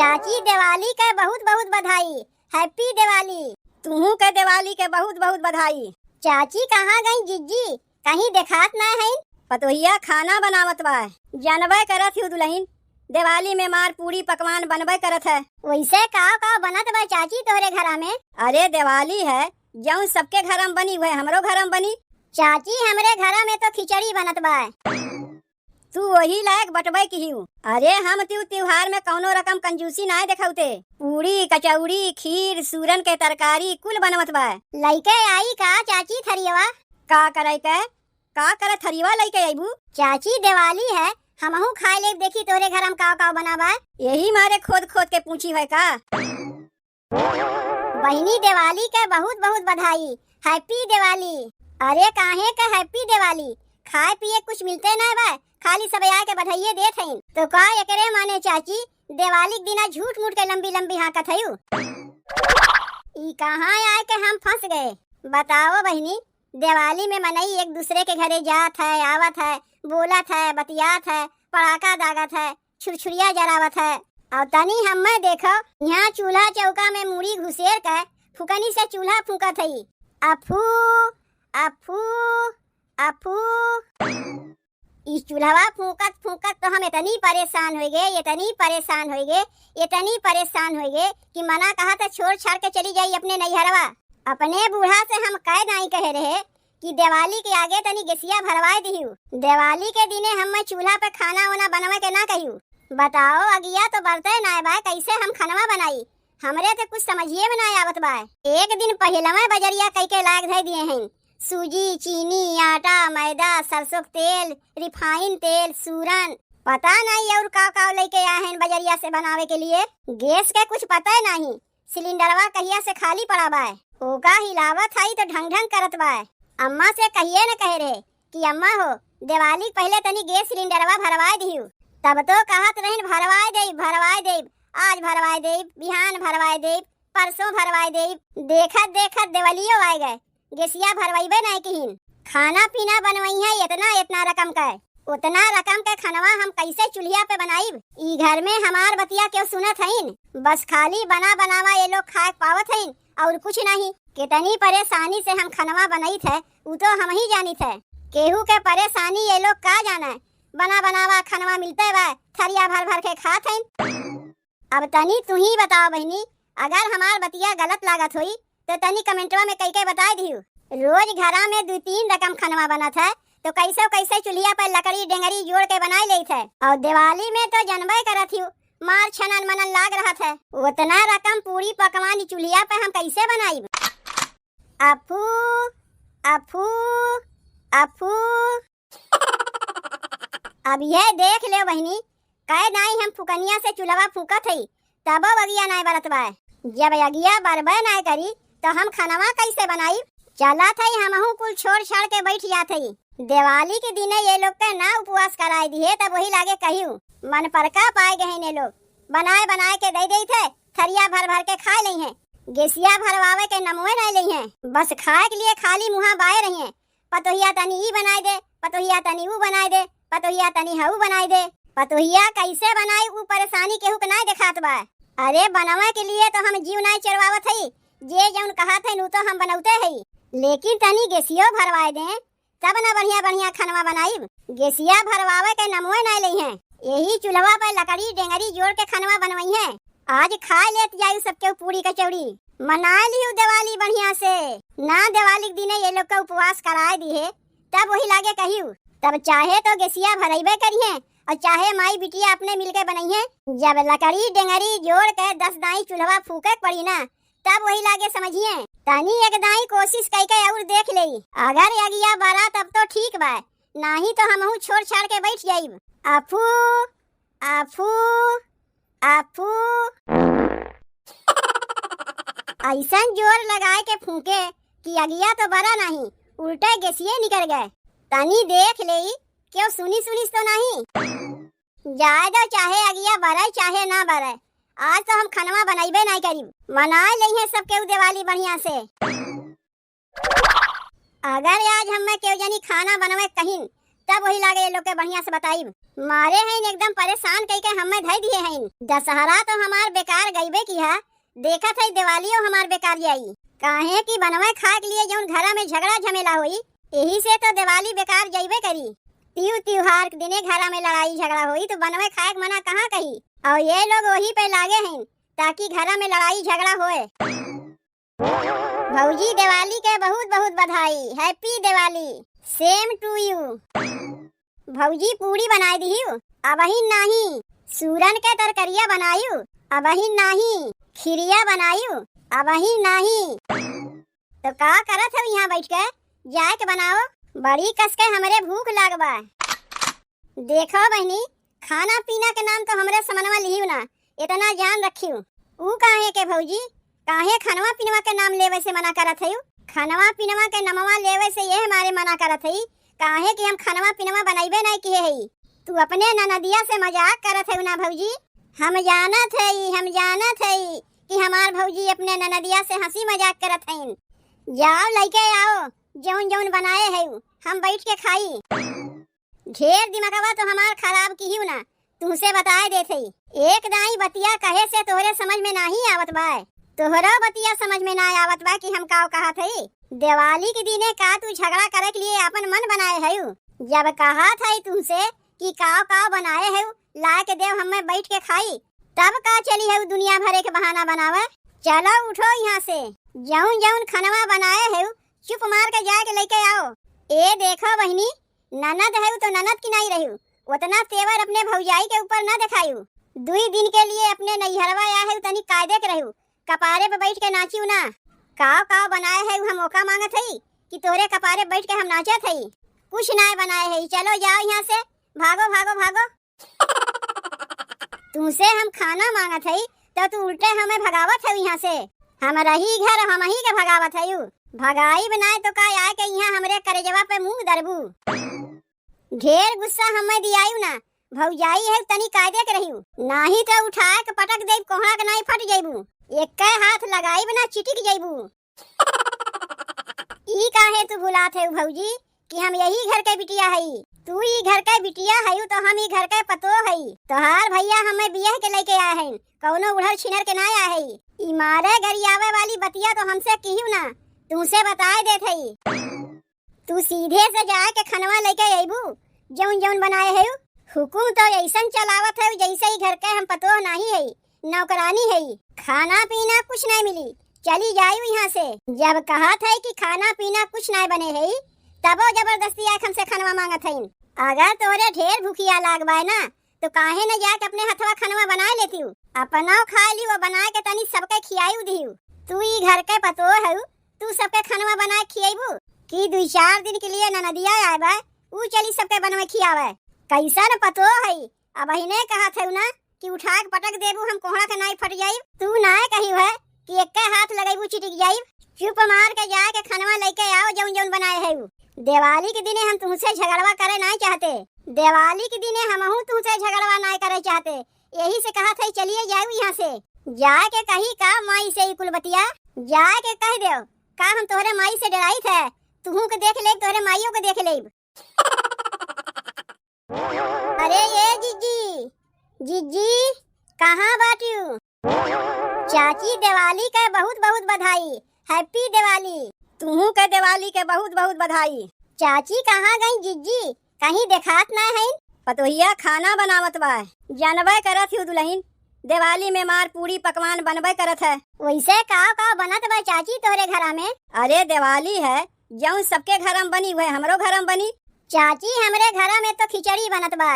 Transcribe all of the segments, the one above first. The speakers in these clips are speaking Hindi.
चाची दिवाली के बहुत बहुत बधाई। हैप्पी दिवाली। तुहू के दिवाली के बहुत बहुत बधाई। चाची कहाँ गई जिज्जी, कहीं देखात ना है? पतोहिया खाना बनावत बा। जानबे करत ही दुल्हन, दिवाली में मार पूरी पकवान बनबे करत है। वैसे का बनत बा चाची तोहरे घरा में? अरे दिवाली है, जौन सबके घर में बनी हुए हमरो घर में बनी। चाची हमरे घर में तो खिचड़ी बनत बा। तू वही लायक बटबे की हूँ। अरे हम त्योहार में कौनो रकम कंजूसी ना दिखाउते। पूरी कचौड़ी खीर सूरन के तरकारी कुल बनवत बा। लइके आई का चाची थरियवा? का करे के का करे थरियवा लइके आईबू? चाची दिवाली है, हमहू खाए ले देखी तोरे घर में का बनाबा। यही मारे खोद खोद के पूछी है का? बहिनी दिवाली के बहुत बहुत बधाई। हैप्पी दिवाली। अरे काहे का हैप्पी दिवाली? खाए पिए कुछ मिलते ना बा, खाली सब आए के बधाइये देत हईन। तो का एकरे माने चाची दिवाली के दिना झूठ मूठ के लंबी लंबी हाकत हयू। ई कहाँ आए के हम फंस गए? बताओ बहिनी, दिवाली में मनई एक दूसरे के घरे जात है, आवत है, बोलत है, बतियात है, पटाखा दागत है, छुरछुरिया जरावत है। और तनी हमें देखो यहाँ चूल्हा चौका में मुड़ी घुसेर के फुकनी से चूल्हा फूकत हई। अफू अफू अफू। इस चूल्हा फूकत फूकत तो हम इतनी परेशान हो गए, इतनी परेशान हो गए, इतनी परेशान हो गए कि मना कहा था छोड़ छाड़ के चली जाई अपने नैहरवा। अपने बूढ़ा से हम कह नहीं कहे रहे कि दिवाली के आगे तनी गैसिया भरवाए दिहू। दिवाली के दिने हम चूल्हा पे खाना वाना बनवा के ना कहियो। बताओ अगिया तो बरते ना बा, कैसे हम खानवा बनाई? हमरे तो कुछ समझिए में ना आवत बा। एक दिन पहलवा बजरिया कई के लाग धर दिए हैं। सूजी, चीनी, आटा, मैदा, सरसों तेल, रिफाइन तेल, सूरन, पता नहीं और का लेके आए हैं बजरिया से बनावे के लिए। गैस के कुछ पता है नहीं, सिलेंडरवा कहिया से खाली पड़ा बा। ओका हिलावत है तो ढंग ढंग करत बा। अम्मा से कहिए न कह रहे कि अम्मा हो दिवाली पहले तनी गैस सिलेंडरवा भरवाए दिहू। तब तो कहत रहीन भरवाए दे, आज भरवाए दे, बिहान भरवाए दे, परसों भरवाए दे। देखत देखत दिवालियो आ गए, गैसिया भरवाइबे नहीं किहिन। खाना पीना बनवाई है इतना रकम का। उतना रकम के खानवा हम कैसे चूल्हा पे बनाईब? ई घर में हमार बतिया क्यों सुनत हईन? बस खाली बना बनावा ये लोग खाए पावत हईन और कुछ नहीं। कितनी परेशानी से हम खानवा बनाई थे वो तो हम ही जानी थे। केहू के परेशानी ये लोग का जाना है। बना बनावा खानवा मिलते बा, थरिया भर भर के खात हईन। अब तनी तू ही बताओ बहनी, अगर हमार बतिया गलत लागत हुई तो तनी कमेंटवा में कई के बता दियो। रोज घरा में 2-3 रकम खानवा बनत है तो कैसे कैसे चूल्हा पर लकड़ी डेंगरी जोड़ के बनाई ले थे। और दिवाली में तो जनबे करत हूँ मार छनन मनन लाग रहा था। उतना रकम पूरी पकवान चूल्हा पे हम कैसे बनाई? अफू अफू अफू। अब ये देख ले बहनी, कह नहीं हम फुकनिया से चूल्हा फूकत हई तब अगिया नहीं बरत बा। जब अगिया बरबे नहीं करी तो हम खानवा कैसे बनाई? चला था हमहू कुल छोड़ छाड़ के बैठ जात हई। दिवाली के दिने ये लोग के ना उपवास कराए दिए तब वही लागे कहियो मन पर का पाए गए ने लोग। बनाए बनाए के दे थे, थरिया भर भर के खा ली हैं। गैसिया भरवावे के नमवे नहीं ली हैं, बस खाए के लिए खाली मुँह बाए रही हैं। पतोहिया तनी ई बनाए दे, पतोहिया तनी वो बनाए दे, पतोहिया तनी हऊ बनाए दे। पतोहिया कैसे बनाई वो परेशानी केहू के नहीं दिखात बा। अरे बनवा के लिए तो हम जीव नहीं चरवावत हई, जे जौन कहत हई तो हम बनौते हई। लेकिन तनी गैसियो भरवाए दे तब न बढ़िया बढ़िया खानवा बनाईब। गैसिया भरवावे के नमवे नहीं ली हैं, यही चूल्हा पर लकड़ी डेंगरी जोड़ के खानवा बनवाई है। आज खा लेत जायू सबके पूरी कचौड़ी। मना लियो दिवाली बढ़िया से। ना दिवाली के दिने ये लोग का उपवास कराए दिए तब वही लागे कहियो। तब चाहे तो गैसिया भरइबे करिए और चाहे माई बिटिया अपने मिलके बनाइए। जब लकड़ी डेंगरी जोड़ के 10 दाई चूल्हा फूके पड़ी ना तब वही लागे समझिए। तनी एक दाई कोशिश करके और देख ले, अगर अगिया बरा तब तो ठीक बा, नहीं तो हमहू छोड़ छाड़ के बैठ जाइब। अफू अफू अफू। ऐसा जोर लगाए के फूके कि अगिया तो बरा नहीं, उल्टे गैसिये निकल गए। तनी देख ले क्यों सुनी तो नहीं। जाए दो, चाहे अगिया बरे चाहे ना बरे, आज तो हम खानवा बनाइबे नहीं करीब। मना ले सब केहू दिवाली बढ़िया से। अगर आज हमें केहू जानी खाना बनवे कहीं तब वही लागे ये लोग के बढ़िया से बताई। मारे हैं एकदम परेशान कई के हमें धई दिए हैं। दशहरा तो हमार बेकार गईबे की है, देखा था दिवाली हमार बेकार आई। काहे की बनवे खाए के लिए जौन घरा में झगड़ा झमेला हुई, यही से तो दिवाली बेकार जाइबे करी। त्योहार के दिने घरा में लड़ाई झगड़ा हुई तो बनवे खाए मना कहाँ कही, और ये लोग वही पे लागे हैं ताकि घरा में लड़ाई झगड़ा होए। भौजी दिवाली के बहुत बहुत बधाई, happy Diwali. Same to you. भौजी पूरी बनाई दी अबही नहीं, सूरन के तरकरिया बनायू अबही नहीं, खिरिया बनायू अबही नहीं। तो का करत है यहाँ बैठ के, जाए के बनाओ, बड़ी कस के हमरे भूख लागबा। देखो बहनी, खाना पीना के नाम तो हमरे समनवा लिहियो ना, इतना जान रखियो। ऊ काहे के भौजी, काहे खनवा पिनवा के नाम लेवे से मना करत है? खनवा पिनवा के नमवा लेवे से ये हमारे मना करत है काहे कि हम खनवा पिनवा बनाइबे नहीं किए है। तू अपने ननदिया से मजाक करत है ना भौजी? हम जानत है कि हमार भौजी अपने ननदिया से हंसी मजाक करत हैं। जाओ लइके आओ, जौन जौन बनाए है हम बैठ के खाई। ढेर दिमागवा तो हमार खराब की ना, तुमसे बताए देते। एक दाई बतिया कहे से तोहरे समझ में नहीं आवत बा, तोहरा बतिया समझ में ना आवत बा कि हम का कहा थे। दिवाली के दिने का तू झगड़ा करे के लिए अपन मन बनाए है? जब कहा था तुमसे कि का बनाए है ला के देव हमें बैठ के खाई, तब का चली है दुनिया भरे के बहाना बनावे। चलो उठो यहाँ से, जौन जौन खनवा बनाए है चुप मार के जाके लेके आओ। ए देखो बहनी, ननद है तो ननद की नहीं रही, उतना तेवर अपने भौजाई के ऊपर न दिखायू। 2 दिन के लिए अपने नैहरवा आया है तनी कायदे के रहू, कपारे पे बैठ के नाचियो ना। का बनाए है हम मौका मांगत है कि तोरे कपारे बैठ के हम नाचत है? कुछ ना बनाए है, चलो जाओ यहाँ से, भागो भागो भागो। तुमसे हम खाना मांगत है तो तू उल्टे हमें भगावत है यहाँ से। हम रही घर हम ही के भगावत है, भगाई बनाए तो का आए के यहाँ हमरे करेजवा पे मुंह दरबू। ढेर गुस्सा हमें दियायू ना, भौजाई है तनी कायदे के रहियो, नाही तो उठाए के पटक देब, कोहड़ा के नहीं फट जाइबू, एक हाथ लगाई बना चिटिक जाइबू। ई काहे तू बुलात है भौजी कि हम यही घर के बिटिया है? तू ही घर के बिटिया है तो हम ही घर के पतो है। तोहार भैया हमें बियाह के लेके आए हैं, कौनो उड़ल छिनर के ना आए है। ई मारे गरियावे वाली बतिया तो हमसे कहियो ना, तुमसे बताए देत है। तू सीधे से जाए के खनवा लेके आइबू, जौन जौन बनाए है। हुकुम तो ऐसा चलावत है जैसे ही घर के हम पतो नहीं है, नौकरानी है। खाना पीना कुछ नहीं मिली, चली जायू यहाँ से। जब कहा था कि खाना पीना कुछ नहीं बने है, तबो जबरदस्ती आके हमसे खनवा मांगत है। अगर तोरे ढेर भूखिया लागबाए ना तो काहे न जाके अपने हथवा खनवा बना लेती, अपनाओ खा ली, वो बना के तनी सबके खियायू दियू। तू ही घर के पतो है, तू सबके खनवा बना खियाबू कि 2-4 दिन के लिए ननदिया आए बा, ऊ चली सबके बनवे खियावे। कैसा न पतो है? अब ने कहा थे ना कि उठा के पटक देबू, हम कोहड़ा के नहीं फट जाई। तू ना कही है कि एक हाथ लगाईबू चिटिक जाई। चुप मार के जाके खनवा लेके आओ जौन जौन बनाए है। दिवाली के दिने हम तुमसे झगड़वा करे नहीं चाहते, दिवाली के दिने हमहू तुमसे झगड़वा नहीं करे चाहते, यही से कहा था चलिए जाओ यहाँ से। जाके कही का माई से कुल बतिया, जाके कह दो का हम तोहरे माई से डराई थे, तू के देख ले तोहरे माइयों के देख ले। अरे ये जीजी कहाँ बाटियू? चाची दिवाली का बहुत बहुत बधाई, हैप्पी दिवाली। तुहू के दिवाली के बहुत बहुत बधाई। चाची कहाँ गई जीजी, कहीं देखात ना है? पतोहिया खाना बनावत बा, जानबे करत हूँ दुल्हन, दिवाली में मार पूरी पकवान बनबे करत है। वैसे का बनत बा चाची तोरे घरा में? अरे दिवाली है, जौन सबके घर में बनी हुए हमरो घर में बनी। चाची हमरे घरा में तो खिचड़ी बनत बा।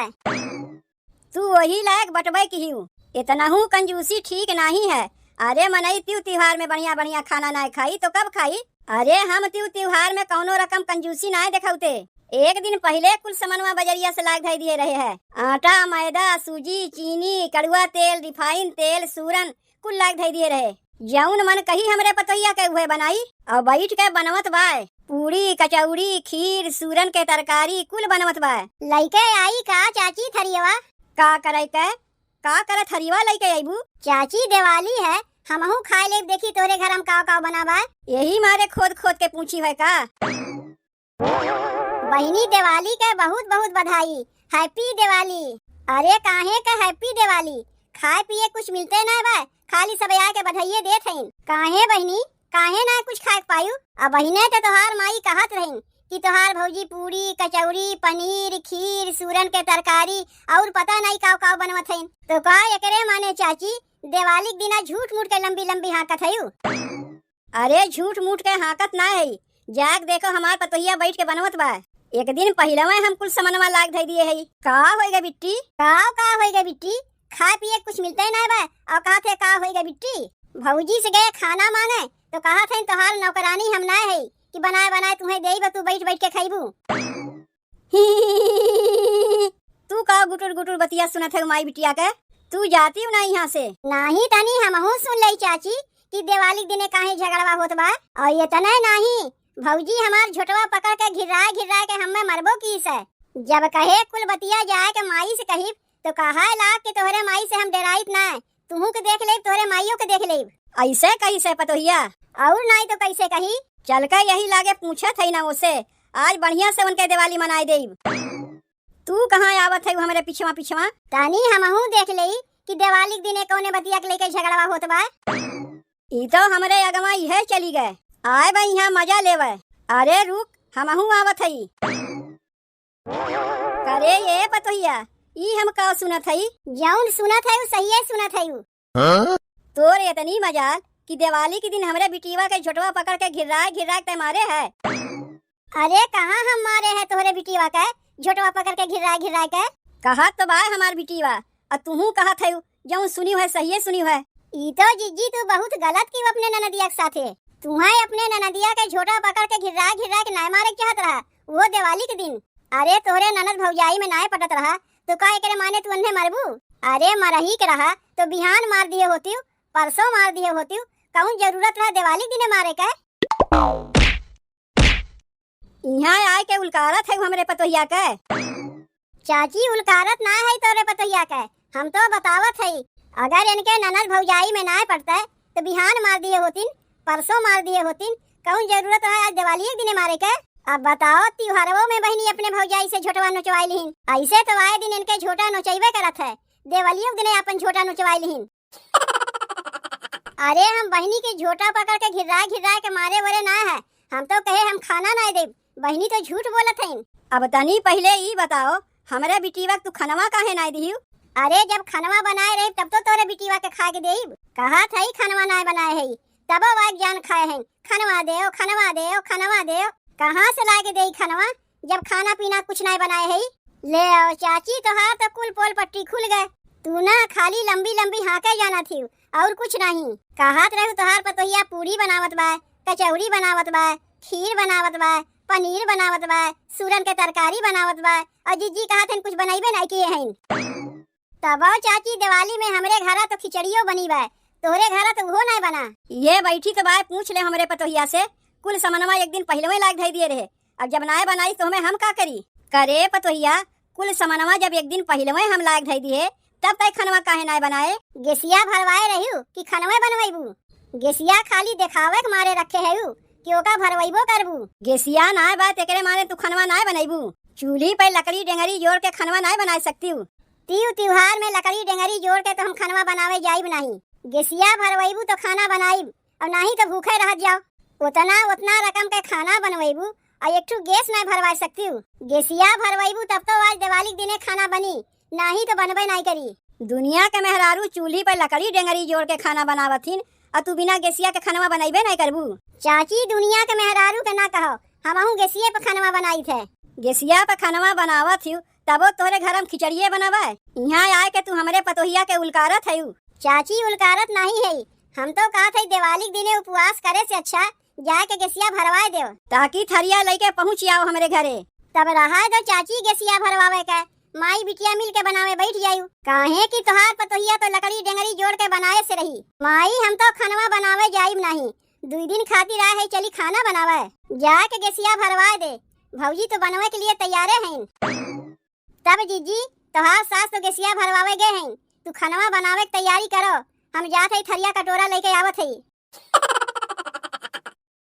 तू वही लायक बटबे की हूँ, इतना हूँ कंजूसी ठीक नहीं है। अरे मनई त्योहार में बढ़िया बढ़िया खाना ना खाई तो कब खाई? अरे हम त्योहार में कौनो रकम कंजूसी ना दिखाते। एक दिन पहले कुल सामानवा बजरिया से लाग धाई दिए रहे है, आटा मैदा सूजी चीनी कड़ुआ तेल रिफाइन तेल सूरन कुल लाग धाई दिए रहे। जौन मन कही हमरे पतोहिया के हुए बनाई और बैठ के बनवत बाय, पूरी कचौड़ी खीर सूरन के तरकारी कुल बनवत बाय। लइके आई का चाची थरियवा? का करे के का करे थरियवा लइके आईबू? चाची दिवाली है, हमहू खाए ले, देखी तोरे घर में का बनावा। यही मारे खोद खोद के पूछी है का? बहिनी दिवाली के बहुत बहुत बधाई। हैप्पी दिवाली। अरे काहे का हैप्पी दिवाली? खाए पिए कुछ मिलते ना बा, खाली सब आके बधाइये देत हईन। काहे बहिनी, काहे ना कुछ खाए पायू? अब बहिने तो तोहार माई कहत रहीन कि तोहार भौजी पूरी कचौरी पनीर खीर सूरन के तरकारी और पता नहीं काव काव बनवत हईन। तो का एकरे माने चाची दिवाली के दिना झूठ मूठ के लंबी लंबी हाकत हयू? अरे झूठ मूठ के हाकत ना है, जाग देखो हमार पतोहिया बैठ के बनवत बा। एक दिन पहले हम कुल सामानवा लाग धई दिए है। का होएगा बिट्टी? का होएगा बिट्टी? खाए पिए कुछ मिलते ना बा और कहते का होएगा बिट्टी? भौजी से गए खाना मांगे तो कहा थे तोहार नौकरानी हम ना है कि बनाए बनाए तुम्हें देई तू बैठ बैठ के खाइबू। तू का गुटुर गुटुर बतिया सुनत है माई बिटिया के? तू जाती हूँ ना यहाँ से? नहीं तनी हमहू सुन लई चाची कि दिवाली दिने काहे झगड़वा होत बा। और ये तना नहीं भौजी हमार झोटवा पकड़ के घिरा के हमें मरबो की से। जब कहे कुल बतिया जाए के माई से कही तो कहा लाग के तोहरे माई से हम डराइत ना, तुहू के देख ले तोहरे माइयों के देख ले। ऐसे कही से पतोहिया? और नहीं तो कैसे कही? चल के यही लागे पूछा था ना उसे, आज बढ़िया से उनके दिवाली मनाए देब। तू कहाँ आवत है हमारे पिछवा पिछवा? तानी हमहू देख लई कि दिवाली दिने कौने बतिया के लेके झगड़वा होत बा। ई तो हमरे अगवा इहे चली गए, आए बा यहाँ मजा लेवे। अरे रुक हमहू आवत हई। अरे ये पतोहिया ई हम का सुनत हई? जौन सुनत है सही सुनत है। तोर इतनी मजाल कि दिवाली के दिन हमरे बिटिवा के झोटवा पकड़ के घिरा के मारे है। अरे कहाँ हम मारे है तोहरे बिटिवा के झोटवा पकड़ के घिरा के? कहा तो बा हमार बिटिवा और तुहू कहत है जौन सुनी है सही सुनी है। ई तो जीजी तू बहुत गलत की अपने ननदिया के साथे। तुम्हारे अपने ननदिया के झोटा पकड़ के घिरा के नाय मारे चाहत रहा वो दिवाली के दिन। अरे तोहरे ननद भौजाई में नाय पटत रहा तो का एकरे माने तू अन्हे मरबू? अरे मरही के रहा तो बिहान मार दिए होती, परसों मार दिए होती, कौन जरूरत रहा दिवाली दिने मारे के? यहाँ आए के उलकारत है हमरे पतोहिया के। चाची उलकारत ना है तोरे पतोहिया के, हम तो बतावत है। अगर इनके ननद भौजाई में ना पड़ता तो बिहान मार दिए होतिन, परसों मार दिए होतिन, कौन जरूरत है आज दिवाली के दिने मारे के? अब बताओ त्योहारों में बहनी अपने भौजाई से झोटवा नोचवाई लिहिन, ऐसे तो आए दिन इनके झोटा नोचैबे करत है, दिवालियों के दिने अपन झोटा नोचवाई लिहिन। अरे हम बहनी के झोटा पकड़ के घिरा के मारे वरे ना है, हम तो कहे हम खाना ना दे, बहनी तो झूठ बोलत है। अब तनी पहले ई बताओ हमारे बिटिवा तू खनवा काहे ना दिहिउ? अरे जब खनवा बनाए रहे तब तो तोरे बिटिवा के खा के देब। कहा था खनवा ना बनाए है तब वाक जान खाए हैं खनवा देओ खनवा देओ खनवा देओ। कहाँ से लाके दे खनवा जब खाना पीना कुछ नहीं बनाए है? ले आओ चाची तोहार तो कुल पोल पट्टी खुल गए। तू ना खाली लंबी लंबी हाके जाना थी और कुछ नहीं। कहत रहे तोहार पतोहिया पूरी बनावत बा, कचौरी बनावत बा, खीर बनावत बा, पनीर बनावत बा, सूरन के तरकारी बनावत बा और जीजी कहत हैं कुछ बनाइबे नहीं किए हैं। तब चाची दिवाली में हमरे घरा तो खिचड़ियो बनी बा, तोहरे घरा तो वो नहीं बना। ये बैठी तो बाय पूछ ले हमरे पतोहिया से, कुल सामानवा एक दिन पहले में लाग धई दिए रहे, अब जब नाय बनाई तो हम का करी? करे पतोहिया कुल सामानवा जब एक दिन पहले में हम लाग धई दिए तब तक खनवा काहे नाय बनाए? गेसिया भरवाए रही कि खनवा बनवाइबू? गेसिया खाली दिखावे के मारे रखे है कि ओका भरवाइबो करबू? गेसिया नाय बात एकरे मारे तू खनवा नाय बनाइबू? चूल्ही पे लकड़ी डेंगरी जोड़ के खनवा नाय बना सकती हूँ। त्योहार में लकड़ी डेंगरी जोड़ के तो हम खनवा बनावे जाइब नहीं। गेसिया भरवाइबू तो खाना बनाइब और नहीं तो भूखे रह जाओ। उतना रकम के खाना बनवाइबू और एक ठू गैस नहीं भरवा सकती हूँ। गेसिया भरवाइबू तब तो आज दिवाली के दिने खाना बनी, नहीं तो बनबे नहीं करी। दुनिया के मेहरारू चूल्ही पे लकड़ी डेंगरी जोड़ के खाना बनावथिन और तू बिना गेसिया के खाना बनाइबे नहीं करबू? चाची दुनिया के मेहरारू के ना कहो, हमहू गेसिये पे खाना बनाई थे। गेसिया पे खाना बनावत हूँ तबो तोरे घर में खिचड़िये बनावे, यहाँ आए के तू हमारे पतोहिया के उलकारत है। चाची उलकारत नहीं है, हम तो कहा थे दिवाली दिने उपवास करे से अच्छा जाके गेसिया भरवाए दो ताकि थरिया लेके पहुँच आओ हमारे घरे। तब रहा दो चाची गेसिया भरवावे का, माई बिटिया मिल के बनावे बैठ जायू। काहे कि तोहार पतोहिया तो लकड़ी डेंगरी जोड़ के बनाए से रही। माई हम तो खनवा बनावे जाइब नहीं, 2 दिन खातिर आए है चली खाना बनावे, जाके गेसिया भरवाए दे। भौजी तो बनवे के लिए तैयारे हैं। तब जीजी तोहार सास तो गेसिया भरवावे गए हैं, तू खनवा बनावे की तैयारी करो, हम जाते थरिया कटोरा लेके आवत है।